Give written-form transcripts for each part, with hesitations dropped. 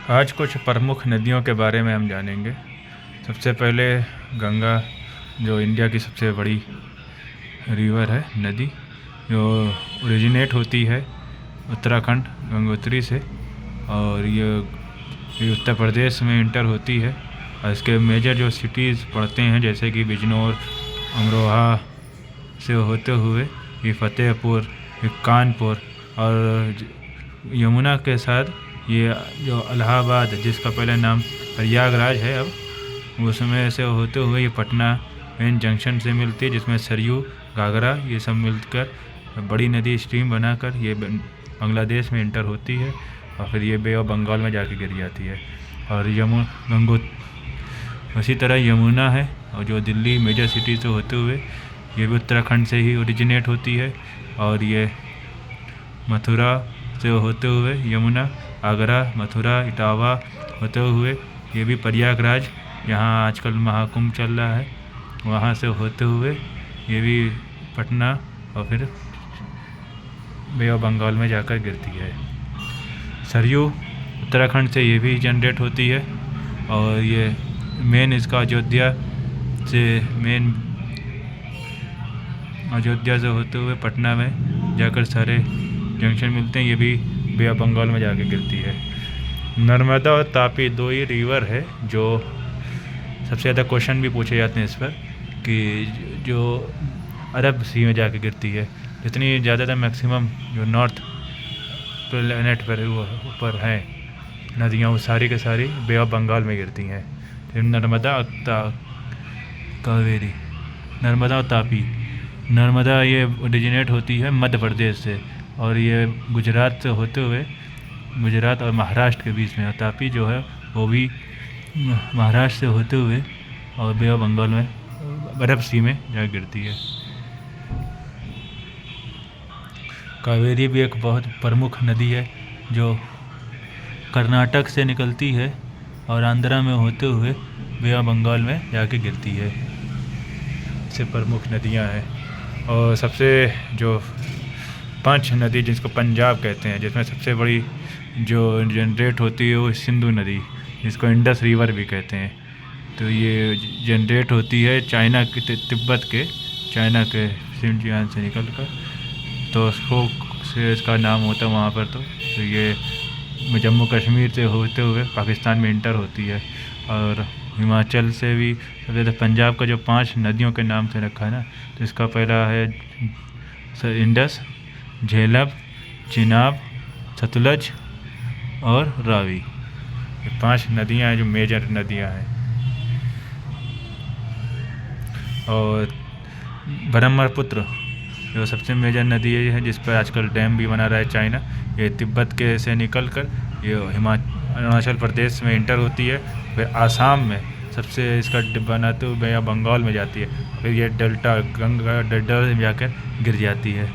आज कुछ प्रमुख नदियों के बारे में हम जानेंगे। सबसे पहले गंगा, जो इंडिया की सबसे बड़ी रिवर है, नदी, जो ओरिजिनेट होती है उत्तराखंड गंगोत्री से, और ये उत्तर प्रदेश में इंटर होती है। और इसके मेजर जो सिटीज़ पड़ते हैं जैसे कि बिजनौर, अमरोहा से होते हुए ये फतेहपुर, ये कानपुर, और यमुना के साथ ये जो इलाहाबाद, जिसका पहले नाम प्रयागराज है, अब उसमें से होते हुए ये पटना मेन जंक्शन से मिलती है, जिसमें सरयू, घाघरा ये सब मिलकर बड़ी नदी स्ट्रीम बनाकर ये बांग्लादेश में इंटर होती है, और फिर ये बे ऑफ बंगाल में जाके गिर जाती है। और उसी तरह यमुना है, और जो दिल्ली मेजर सिटी से होते हुए ये भी उत्तराखंड से ही ओरिजिनेट होती है, और ये मथुरा से होते हुए यमुना आगरा, मथुरा, इटावा होते हुए ये भी प्रयागराज, यहाँ आजकल महाकुंभ चल रहा है, वहाँ से होते हुए ये भी पटना, और फिर बे ऑफ बंगाल में जाकर गिरती है। सरयू उत्तराखंड से ये भी जनरेट होती है, और ये मेन इसका अयोध्या से होते हुए पटना में जाकर सारे जंक्शन मिलते हैं, ये भी बे ऑफ बंगाल में जाके गिरती है। नर्मदा और तापी दो ही रिवर है जो सबसे ज़्यादा क्वेश्चन भी पूछे जाते हैं इस पर, कि जो अरब सी में जाके गिरती है। जितनी ज़्यादातर मैक्सिमम जो नॉर्थ प्लेनेट पर ऊपर हैं नदियाँ, वो सारी के सारी बे ऑफ बंगाल में गिरती हैं। नर्मदा, कावेरी, नर्मदा और तापी। नर्मदा ये ओरिजिनेट होती है मध्य प्रदेश से, और ये गुजरात से होते हुए, गुजरात और महाराष्ट्र के बीच में, और तापी जो है वो भी महाराष्ट्र से होते हुए और बे ऑफ बंगाल में अरब सी में जा गिरती है। कावेरी भी एक बहुत प्रमुख नदी है जो कर्नाटक से निकलती है और आंध्रा में होते हुए बे ऑफ बंगाल में जाके गिरती है। इससे प्रमुख नदियां हैं, और सबसे जो 5 नदी जिसको पंजाब कहते हैं, जिसमें सबसे बड़ी जो जनरेट होती है वो सिंधु नदी, जिसको इंडस रिवर भी कहते हैं। तो ये जनरेट होती है चाइना के तिब्बत के सिंजियान से निकल कर, तो उसको से इसका नाम होता है वहाँ पर। तो ये जम्मू कश्मीर से होते हुए पाकिस्तान में इंटर होती है, और हिमाचल से भी सबसे पंजाब का जो 5 नदियों के नाम से रखा है ना, तो इसका पहला है इंडस, झेलम, चिनाब, सतलज और रावी। ये 5 नदियाँ हैं जो मेजर नदियाँ हैं। और ब्रह्मपुत्र जो सबसे मेजर नदी है, जिस पर आजकल डैम भी बना रहा है चाइना, ये तिब्बत के से निकल कर ये अरुणाचल प्रदेश में इंटर होती है, फिर आसाम में सबसे इसका बनाते हुए या बंगाल में जाती है, फिर ये डेल्टा गंगा डेल्टा में जाकर गिर जाती है।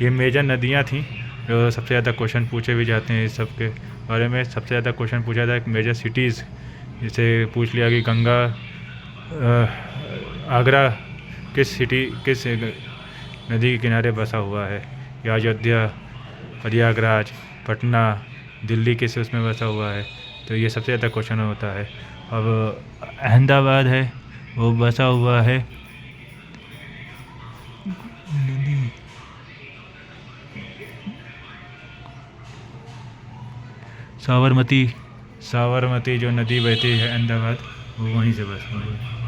ये मेजर नदियाँ थीं जो सबसे ज़्यादा क्वेश्चन पूछे भी जाते हैं। इस सब के बारे में सबसे ज़्यादा क्वेश्चन पूछा था एक मेजर सिटीज़, जिसे पूछ लिया कि गंगा आगरा किस नदी के किनारे बसा हुआ है, या अयोध्या, प्रयागराज, पटना, दिल्ली किस उसमें बसा हुआ है। तो ये सबसे ज़्यादा क्वेश्चन होता है। अब अहमदाबाद है, वो बसा हुआ है साबरमती जो नदी बहती है अहमदाबाद, वो वहीं से बसा हुआ है।